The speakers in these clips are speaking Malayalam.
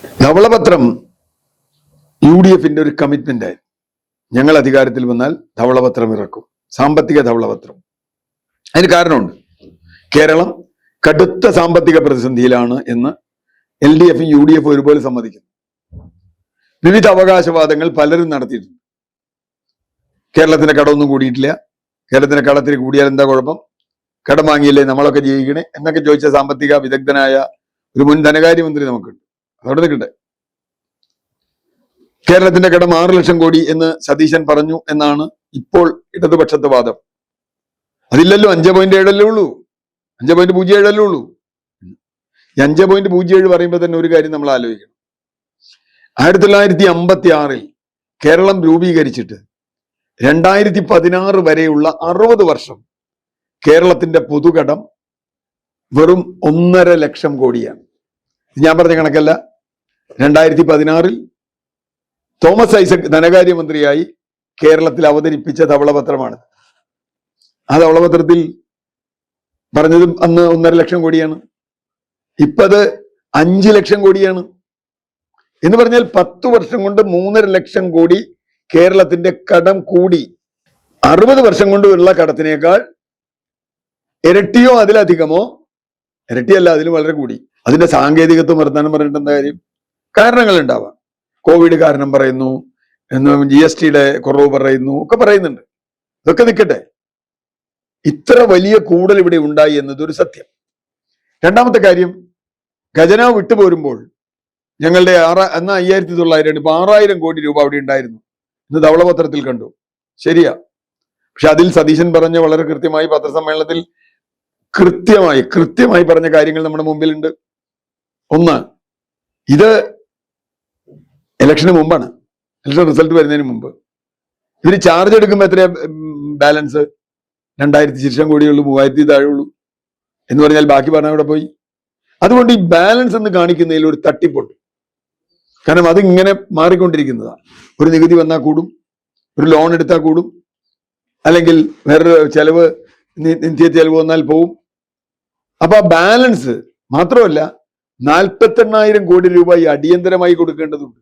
ധവളപത്രം UDFന്റെ ഒരു കമ്മിറ്റ്മെന്റ് ആയി. ഞങ്ങൾ അധികാരത്തിൽ വന്നാൽ ധവളപത്രം ഇറക്കും, സാമ്പത്തിക ധവളപത്രം. അതിന് കാരണമുണ്ട്. കേരളം കടുത്ത സാമ്പത്തിക പ്രതിസന്ധിയിലാണ് എന്ന് LDFും UDFും ഒരുപോലെ സമ്മതിക്കുന്നു. വിവിധ അവകാശവാദങ്ങൾ പലരും നടത്തിയിട്ടുണ്ട്. കേരളത്തിന്റെ കടമൊന്നും കൂടിയിട്ടില്ല, കേരളത്തിന്റെ കടത്തിന് കൂടിയാൽ എന്താ കുഴപ്പം, കടം വാങ്ങിയില്ലേ നമ്മളൊക്കെ ജീവിക്കണേ എന്നൊക്കെ ചോദിച്ച സാമ്പത്തിക വിദഗ്ധനായ ഒരു മുൻ ധനകാര്യമന്ത്രി നമുക്കുണ്ട്. അതോടെ നിൽക്കട്ടെ. കേരളത്തിന്റെ കടം 6 ലക്ഷം കോടി എന്ന് സതീശൻ പറഞ്ഞു എന്നാണ് ഇപ്പോൾ ഇടതുപക്ഷത്തെ വാദം. അതില്ലല്ലോ, 5.7 ഉള്ളൂ, 5.07 ഉള്ളൂ. ഈ 5.07 പറയുമ്പോൾ തന്നെ ഒരു കാര്യം നമ്മൾ ആലോചിക്കണം. 1956 കേരളം രൂപീകരിച്ചിട്ട് 2016 വരെയുള്ള 60 വർഷം കേരളത്തിന്റെ പൊതുകടം വെറും 1.5 ലക്ഷം കോടിയാണ്. ഞാൻ പറഞ്ഞ കണക്കല്ല. 2016 തോമസ് ഐസക് ധനകാര്യമന്ത്രിയായി കേരളത്തിൽ അവതരിപ്പിച്ച ധവളപത്രമാണ്. ആ ധവളപത്രത്തിൽ പറഞ്ഞതും അന്ന് 1.5 ലക്ഷം കോടിയാണ്. ഇപ്പത് 5 ലക്ഷം കോടിയാണ്. എന്ന് പറഞ്ഞാൽ 10 വർഷം കൊണ്ട് 3.5 ലക്ഷം കോടി കേരളത്തിന്റെ കടം കൂടി. 60 വർഷം കൊണ്ടുള്ള കടത്തിനേക്കാൾ ഇരട്ടിയോ അതിലധികമോ, ഇരട്ടിയല്ല, അതിലും വളരെ കൂടി. അതിന്റെ സാങ്കേതികത്വം വർത്താനം പറഞ്ഞിട്ട് എന്താ കാര്യം? കാരണങ്ങൾ ഉണ്ടാവാം. കോവിഡ് കാരണം പറയുന്നു, GSTയുടെ കുറവ് പറയുന്നു, ഒക്കെ പറയുന്നുണ്ട്. ഇതൊക്കെ നിൽക്കട്ടെ. ഇത്ര വലിയ കൂടൽ ഇവിടെ ഉണ്ടായി എന്നതൊരു സത്യം. രണ്ടാമത്തെ കാര്യം, ഖജനാവ് വിട്ടുപോരുമ്പോൾ ഞങ്ങളുടെ അന്ന് 5,900 ഇപ്പൊ 6,000 കോടി രൂപ അവിടെ ഉണ്ടായിരുന്നു ഇന്ന് ധവളപത്രത്തിൽ കണ്ടു. ശരിയാ. പക്ഷെ അതിൽ സതീശൻ പറഞ്ഞ വളരെ കൃത്യമായി പത്രസമ്മേളനത്തിൽ കൃത്യമായി പറഞ്ഞ കാര്യങ്ങൾ നമ്മുടെ മുമ്പിലുണ്ട്. ഒന്ന്, ഇത് ഇലക്ഷന് മുമ്പാണ്, ഇലക്ഷൻ റിസൾട്ട് വരുന്നതിന് മുമ്പ്. ഇവര് ചാർജ് എടുക്കുമ്പോൾ എത്രയാ ബാലൻസ്? 2,000 ചില്ലം കോടിയുള്ളൂ, 3,000 താഴെയുള്ളൂ എന്ന് പറഞ്ഞാൽ ബാക്കി പറഞ്ഞാൽ അവിടെ പോയി. അതുകൊണ്ട് ഈ ബാലൻസ് എന്ന് കാണിക്കുന്നതിൽ ഒരു തട്ടിപ്പുണ്ട്. കാരണം അത് ഇങ്ങനെ മാറിക്കൊണ്ടിരിക്കുന്നതാണ്. ഒരു നികുതി വന്നാൽ കൂടും, ഒരു ലോൺ എടുത്താൽ കൂടും, അല്ലെങ്കിൽ വേറൊരു ചെലവ്, നിത്യ ചെലവ് വന്നാൽ പോവും. അപ്പൊ ആ ബാലൻസ് മാത്രമല്ല, 48,000 കോടി രൂപ ഈ അടിയന്തരമായി കൊടുക്കേണ്ടതുണ്ട്.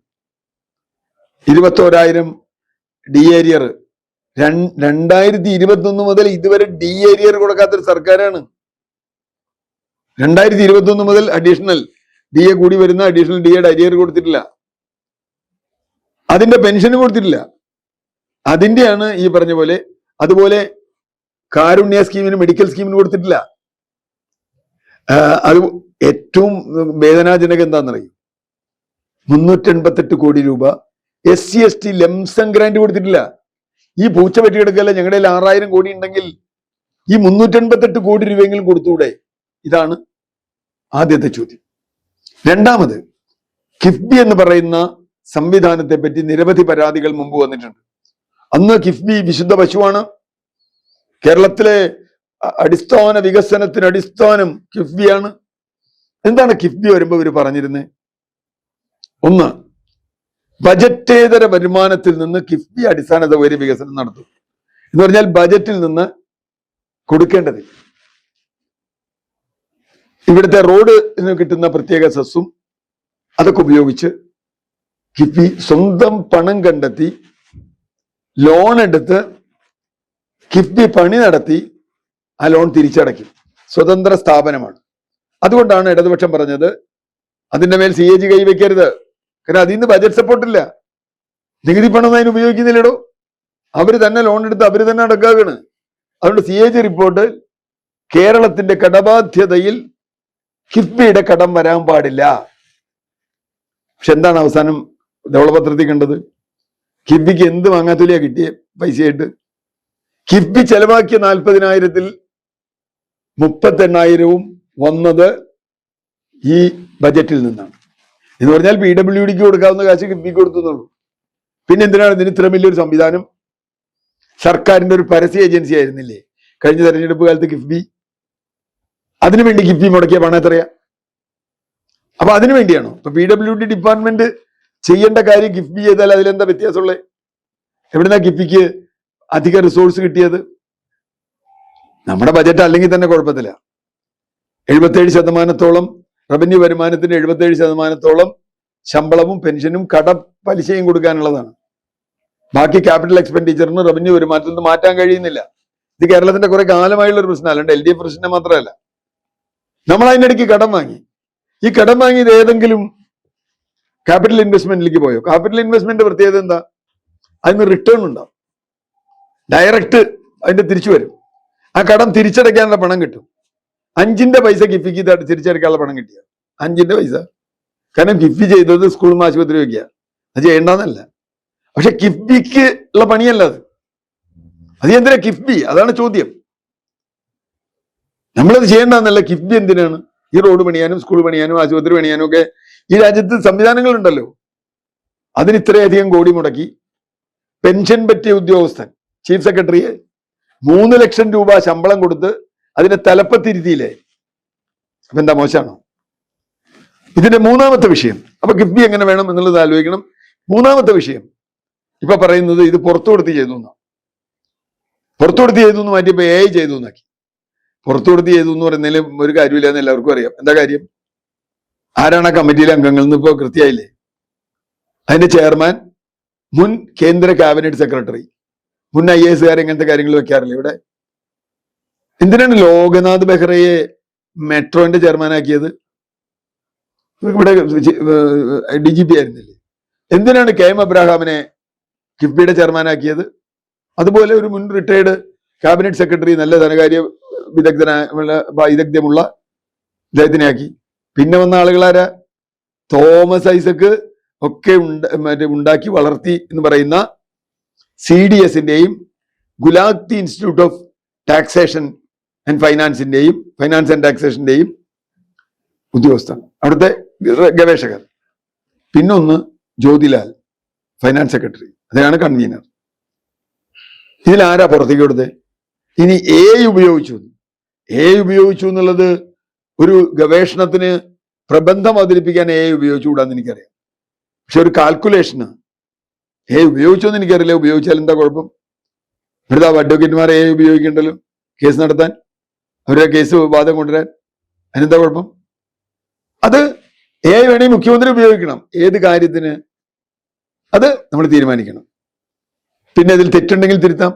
21,000 ഡി ഏരിയർ 2021 മുതൽ ഇതുവരെ ഡി ഏരിയർ കൊടുക്കാത്തൊരു സർക്കാരാണ്. 2021 മുതൽ അഡീഷണൽ ഡി എ കൂടി വരുന്ന അഡീഷണൽ ഡി എയുടെ അരിയർ കൊടുത്തിട്ടില്ല. അതിന്റെ പെൻഷന് കൊടുത്തിട്ടില്ല. അതിന്റെയാണ് ഈ പറഞ്ഞ പോലെ. അതുപോലെ കാരുണ്യ സ്കീമിന്, മെഡിക്കൽ സ്കീമിന് കൊടുത്തിട്ടില്ല. അത് ഏറ്റവും വേദനാജനകം എന്താണെന്നറിയും? 388 കോടി രൂപ SC/ST ലംസം ഗ്രാന്റ് കൊടുത്തിട്ടില്ല. ഈ പൂച്ച വെട്ടിയെടുക്കല്ല. ഞങ്ങളുടെ 6,000 കോടി ഉണ്ടെങ്കിൽ ഈ 388 കോടി രൂപയെങ്കിലും കൊടുത്തൂടെ? ഇതാണ് ആദ്യത്തെ ചോദ്യം. രണ്ടാമത്, കിഫ്ബി എന്ന് പറയുന്ന സംവിധാനത്തെ പറ്റി നിരവധി പരാതികൾ മുമ്പ് വന്നിട്ടുണ്ട്. അന്ന് കിഫ്ബി വിശുദ്ധ പശുവാണ്. കേരളത്തിലെ അടിസ്ഥാന വികസനത്തിന് അടിസ്ഥാനം കിഫ്ബിയാണ്. എന്താണ് കിഫ്ബി വരുമ്പോ ഇവർ പറഞ്ഞിരുന്നത്? ഒന്ന്, ബജറ്റേതര വരുമാനത്തിൽ നിന്ന് കിഫ്ബി അടിസ്ഥാന സൗകര്യ വികസനം നടത്തും എന്ന് പറഞ്ഞാൽ ബജറ്റിൽ നിന്ന് കൊടുക്കേണ്ടത്. ഇവിടുത്തെ റോഡിന് കിട്ടുന്ന പ്രത്യേക സെസ്സും അതൊക്കെ ഉപയോഗിച്ച് കിഫ്ബി സ്വന്തം പണം കണ്ടെത്തി ലോൺ എടുത്ത് കിഫ്ബി പണി നടത്തി ആ ലോൺ തിരിച്ചടയ്ക്കും. സ്വതന്ത്ര സ്ഥാപനമാണ്. അതുകൊണ്ടാണ് ഇടതുപക്ഷം പറഞ്ഞത് അതിന്റെ മേൽ CAG കൈവയ്ക്കരുത്. കാരണം അതിൽ നിന്ന് ബജറ്റ് സപ്പോർട്ടില്ല, നികുതി പണം അതിന് ഉപയോഗിക്കുന്നില്ലടോ. അവര് തന്നെ ലോൺ എടുത്ത് അവര് തന്നെ അടക്കാണ്. അതുകൊണ്ട് CAG റിപ്പോർട്ട് കേരളത്തിന്റെ കടബാധ്യതയിൽ കിഫ്ബിയുടെ കടം വരാൻ പാടില്ല. പക്ഷെ എന്താണ് അവസാനം ധവളപത്രത്തിൽ കണ്ടത്? കിഫ്ബിക്ക് എന്ത് വാങ്ങാത്തൂലിയാ കിട്ടിയ പൈസയായിട്ട്? കിഫ്ബി ചെലവാക്കിയ 40,000-ൽ 38,000 വന്നത് ഈ ബജറ്റിൽ നിന്നാണ്. എന്ന് പറഞ്ഞാൽ PWDക്ക് കൊടുക്കാവുന്ന കാശ് കിഫ്ബിക്ക് കൊടുത്തുന്നുള്ളൂ. പിന്നെ എന്തിനാണ് ഇതിന് ഇത്ര വലിയൊരു സംവിധാനം? സർക്കാരിന്റെ ഒരു പരസ്യ ഏജൻസി ആയിരുന്നില്ലേ കഴിഞ്ഞ തെരഞ്ഞെടുപ്പ് കാലത്ത് കിഫ്ബി? അതിനുവേണ്ടി കിഫ്ബി മുടക്കിയ പണം എത്രയാ? അപ്പൊ അതിനു വേണ്ടിയാണോ? ഇപ്പൊ PWD ഡിപ്പാർട്ട്മെന്റ് ചെയ്യേണ്ട കാര്യം കിഫ്ബി ചെയ്താൽ അതിലെന്താ വ്യത്യാസമുള്ളത്? എവിടുന്നാ കിഫ്ബിക്ക് അധിക റിസോഴ്സ് കിട്ടിയത്? നമ്മുടെ ബജറ്റ് അല്ലെങ്കിൽ തന്നെ കുഴപ്പത്തില്ല. 77% റവന്യൂ വരുമാനത്തിന്റെ 77% ശമ്പളവും പെൻഷനും പലിശയും കൊടുക്കാനുള്ളതാണ്. ബാക്കി ക്യാപിറ്റൽ എക്സ്പെൻഡിച്ചറിന് റവന്യൂ വരുമാനത്തിൽ നിന്ന് മാറ്റാൻ കഴിയുന്നില്ല. ഇത് കേരളത്തിന്റെ കുറെ കാലമായുള്ള ഒരു പ്രശ്നം, അല്ലാണ്ട് LDF പ്രശ്നം മാത്രമല്ല. നമ്മൾ അതിനിടയ്ക്ക് കടം വാങ്ങി. ഈ കടം വാങ്ങിയത് ഏതെങ്കിലും ക്യാപിറ്റൽ ഇൻവെസ്റ്റ്മെന്റിലേക്ക് പോയോ? ക്യാപിറ്റൽ ഇൻവെസ്റ്റ്മെന്റ് പ്രത്യേകത എന്താ? അതിന് റിട്ടേൺ ഉണ്ടാവും, ഡയറക്റ്റ് അതിന്റെ തിരിച്ചു വരും. ആ കടം തിരിച്ചടയ്ക്കാനുള്ള പണം കിട്ടും. 5ന്റെ പൈസ കിഫ്ബിക്ക് തിരിച്ചടയ്ക്കാനുള്ള പണം കിട്ടിയ 5ന്റെ പൈസ. കാരണം കിഫ്ബി ചെയ്തത് സ്കൂളും ആശുപത്രി വയ്ക്കുക, അത് ചെയ്യേണ്ടെന്നല്ല. പക്ഷെ കിഫ്ബിക്ക് ഉള്ള പണിയല്ല അത് എന്തിനാ കിഫ്ബി? അതാണ് ചോദ്യം. നമ്മളത് ചെയ്യേണ്ടെന്നല്ല. കിഫ്ബി എന്തിനാണ്? ഈ റോഡ് പണിയാനും സ്കൂൾ പണിയാനും ആശുപത്രി പണിയാനും ഒക്കെ ഈ രാജ്യത്ത് സംവിധാനങ്ങളുണ്ടല്ലോ. അതിന് ഇത്രയധികം കോടി മുടക്കി പെൻഷൻ പറ്റിയ ഉദ്യോഗസ്ഥൻ ചീഫ് സെക്രട്ടറിയെ 3 ലക്ഷം രൂപ ശമ്പളം കൊടുത്ത് അതിനെ തലപ്പത്തിരുത്തിയില്ലേ? അപ്പൊ എന്താ, മോശമാണോ? ഇതിന്റെ മൂന്നാമത്തെ വിഷയം. അപ്പൊ കിഫ്ബി എങ്ങനെ വേണം എന്നുള്ളത് ആലോചിക്കണം. മൂന്നാമത്തെ വിഷയം ഇപ്പൊ പറയുന്നത് ഇത് പുറത്തു കൊടുത്ത് ചെയ്തു എന്നാണ്. പുറത്തു കൊടുത്ത് ചെയ്തു എന്ന് മാറ്റിയപ്പോ AI ചെയ്തു എന്നാക്കി. പുറത്തു കൊടുത്ത് ചെയ്തു എന്ന് പറയുന്നതിൽ ഒരു കാര്യമില്ല എന്ന് എല്ലാവർക്കും അറിയാം. എന്താ കാര്യം? ആരാണ് ആ കമ്മിറ്റിയിലെ അംഗങ്ങൾ എന്ന് ഇപ്പോ കൃത്യമായില്ലേ? അതിന്റെ ചെയർമാൻ മുൻ കേന്ദ്ര ക്യാബിനറ്റ് സെക്രട്ടറി, മുൻ IAS ഇങ്ങനത്തെ കാര്യങ്ങൾ വെക്കാറില്ല ഇവിടെ. എന്തിനാണ് ലോകനാഥ് ബെഹ്റയെ മെട്രോന്റെ ചെയർമാനാക്കിയത്? ഇവിടെ DGP ആയിരുന്നില്ലേ? എന്തിനാണ് KM അബ്രഹാമിനെ കിഫ്ബിയുടെ ചെയർമാനാക്കിയത്? അതുപോലെ ഒരു മുൻ റിട്ടയർഡ് ക്യാബിനറ്റ് സെക്രട്ടറി, നല്ല ധനകാര്യ വൈദഗ്ധ്യമുള്ള അദ്ദേഹത്തിനെ ആക്കി. പിന്നെ വന്ന ആളുകളാരാ? തോമസ് ഐസക്ക് ഒക്കെ ഉണ്ടാക്കി വളർത്തി എന്ന് പറയുന്ന CDSന്റെയും Gulati institute of taxation and finance and ടാക്സേഷന്റെയും ഉദ്യോഗസ്ഥർ, അവിടുത്തെ ഗവേഷകർ. പിന്നൊന്ന് ജ്യോതിലാൽ, ഫൈനാൻസ് സെക്രട്ടറി, അദ്ദേഹമാണ് കൺവീനർ. ഇതിലാരാ പുറത്തേക്ക് കൊടുത്തത്? ഇനി AI ഉപയോഗിച്ചു എന്നുള്ളത് ഒരു ഗവേഷണത്തിന് പ്രബന്ധം അവതരിപ്പിക്കാൻ AI ഉപയോഗിച്ചുകൂടാന്ന് എനിക്കറിയാം. പക്ഷെ ഒരു കാൽക്കുലേഷന് AI ഉപയോഗിച്ചോന്ന് എനിക്കറിയില്ല. ഉപയോഗിച്ചാൽ എന്താ കുഴപ്പം? ഇവിടുത്തെ അഡ്വക്കേറ്റുമാർ AI ഉപയോഗിക്കണ്ടല്ലോ കേസ് നടത്താൻ, അവരുടെ കേസ് വാദം കൊണ്ടുവരാൻ. അതിനെന്താ കുഴപ്പം? അത് AI വേണമെങ്കിൽ മുഖ്യമന്ത്രി ഉപയോഗിക്കണം. ഏത് കാര്യത്തിന്? അത് നമ്മൾ തീരുമാനിക്കണം. പിന്നെ ഇതിൽ തെറ്റുണ്ടെങ്കിൽ തിരുത്താം.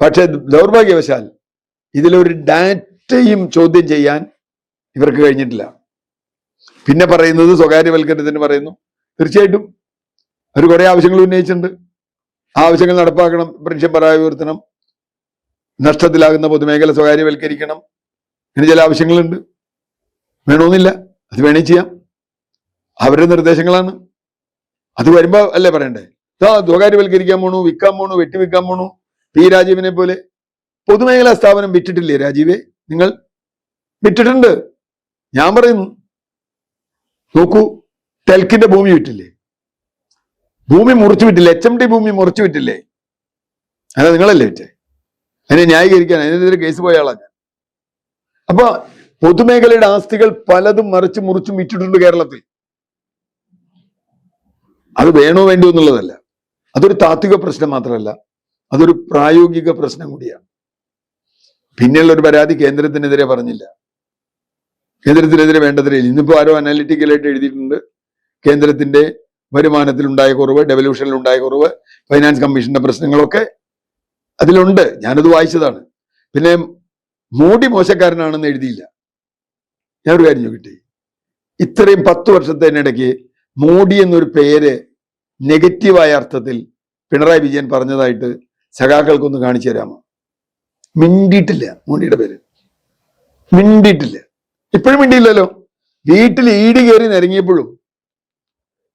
പക്ഷെ ദൗർഭാഗ്യവശാൽ ഇതിലൊരു ഡാറ്റയും ചോദ്യം ചെയ്യാൻ ഇവർക്ക് കഴിഞ്ഞിട്ടില്ല. പിന്നെ പറയുന്നത് സ്വകാര്യവൽക്കരണത്തിന് പറയുന്നു. തീർച്ചയായിട്ടും അവർ കുറെ ആവശ്യങ്ങൾ ഉന്നയിച്ചിട്ടുണ്ട്. ആ ആവശ്യങ്ങൾ നടപ്പാക്കണം. പെൻഷൻ പ്രായം ഉയർത്തണം, നഷ്ടത്തിലാകുന്ന പൊതുമേഖല സ്വകാര്യവൽക്കരിക്കണം, ഇങ്ങനെ ചില ആവശ്യങ്ങളുണ്ട്. വേണമെന്നില്ല, അത് വേണേ ചെയ്യാം. അവരുടെ നിർദ്ദേശങ്ങളാണ്. അത് വരുമ്പോ അല്ലേ പറയണ്ടേ? സ്വകാര്യവൽക്കരിക്കാൻ പോണു, വിൽക്കാൻ പോണു, വെട്ടിവിൽക്കാൻ പോണു. P രാജീവിനെ പോലെ പൊതുമേഖലാ സ്ഥാപനം വിറ്റിട്ടില്ലേ രാജീവേ? നിങ്ങൾ വിറ്റിട്ടുണ്ട്. ഞാൻ പറയുന്നു, നോക്കൂ, ടെൽക്കിന്റെ ഭൂമി വിറ്റില്ലേ? ഭൂമി മുറിച്ചു വിട്ടില്ലേ? HMD ഭൂമി മുറിച്ചു വിട്ടില്ലേ? അല്ല, നിങ്ങളല്ലേ വിറ്റേ? അതിനെ ന്യായീകരിക്കാൻ അതിനെതിരെ കേസ് പോയ ആളാ ഞാൻ. അപ്പൊ പൊതുമേഖലയുടെ ആസ്തികൾ പലതും മുറിച്ചും വിറ്റിട്ടുണ്ട് കേരളത്തിൽ. അത് വേണോ വേണ്ടോ എന്നുള്ളതല്ല, അതൊരു താത്വിക പ്രശ്നം മാത്രമല്ല, അതൊരു പ്രായോഗിക പ്രശ്നം കൂടിയാണ്. പിന്നെയുള്ള ഒരു പരാതി കേന്ദ്രത്തിനെതിരെ പറഞ്ഞില്ല. കേന്ദ്രത്തിനെതിരെ വേണ്ടതില്ല. ഇന്നിപ്പോ ആരോ അനാലിറ്റിക്കലായിട്ട് എഴുതിയിട്ടുണ്ട്, കേന്ദ്രത്തിന്റെ വരുമാനത്തിൽ ഉണ്ടായ കുറവ്, ഡെവല്യൂഷനിൽ ഉണ്ടായ കുറവ്, ഫൈനാൻസ് കമ്മീഷന്റെ പ്രശ്നങ്ങളൊക്കെ അതിലുണ്ട്. ഞാനത് വായിച്ചതാണ്. പിന്നെ മോഡി മോശക്കാരനാണെന്ന് എഴുതിയില്ല. ഞാനൊരു കാര്യം ചോദിക്കട്ടെ, ഇത്രയും 10 വർഷത്തിനിടയ്ക്ക് മോഡി എന്നൊരു പേര് നെഗറ്റീവായ അർത്ഥത്തിൽ പിണറായി വിജയൻ പറഞ്ഞതായിട്ട് സഖാക്കൾക്കൊന്ന് കാണിച്ചു തരാമോ? മിണ്ടിയിട്ടില്ല. മോഡിയുടെ പേര് മിണ്ടിയിട്ടില്ല. ഇപ്പോഴും മിണ്ടിയില്ലല്ലോ. വീട്ടിൽ ED കയറി നിരങ്ങിയപ്പോഴും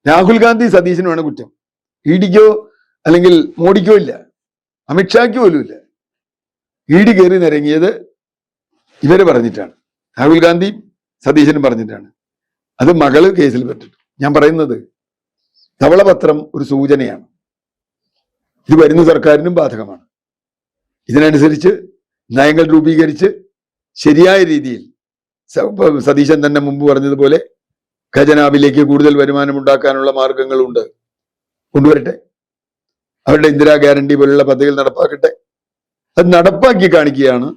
രാഹുൽ ഗാന്ധി സതീശനുമാണ് കുറ്റം. EDക്കോ അല്ലെങ്കിൽ മോഡിക്കോ ഇല്ല, അമിത്ഷായ്ക്ക് പോലും ഇല്ല. ED കയറി നിരങ്ങിയത് ഇവര് പറഞ്ഞിട്ടാണ്, രാഹുൽ ഗാന്ധി സതീശനും പറഞ്ഞിട്ടാണ്. അത് മകള് കേസിൽ പെട്ടിട്ടു. ഞാൻ പറയുന്നത് ധവളപത്രം ഒരു സൂചനയാണ്. ഇത് വരുന്ന സർക്കാരിനും ബാധകമാണ്. ഇതിനനുസരിച്ച് നയങ്ങൾ രൂപീകരിച്ച് ശരിയായ രീതിയിൽ സതീശൻ തന്നെ മുമ്പ് പറഞ്ഞതുപോലെ ഖജനാവിലേക്ക് കൂടുതൽ വരുമാനം ഉണ്ടാക്കാനുള്ള മാർഗങ്ങളുണ്ട്, കൊണ്ടുവരട്ടെ. അവരുടെ ഇന്ദിരാ ഗ്യാരണ്ടി പോലുള്ള പദ്ധതികൾ നടപ്പാക്കട്ടെ. അത് നടപ്പാക്കി കാണിക്കുകയാണ്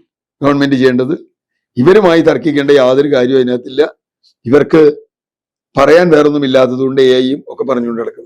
ഗവൺമെന്റ് ചെയ്യേണ്ടത്. ഇവരുമായി തർക്കിക്കേണ്ട യാതൊരു കാര്യവും അതിനകത്തില്ല. ഇവർക്ക് പറയാൻ വേറൊന്നും ഇല്ലാത്തതുകൊണ്ട് എയും ഒക്കെ പറഞ്ഞുകൊണ്ട് കിടക്കുന്നത്.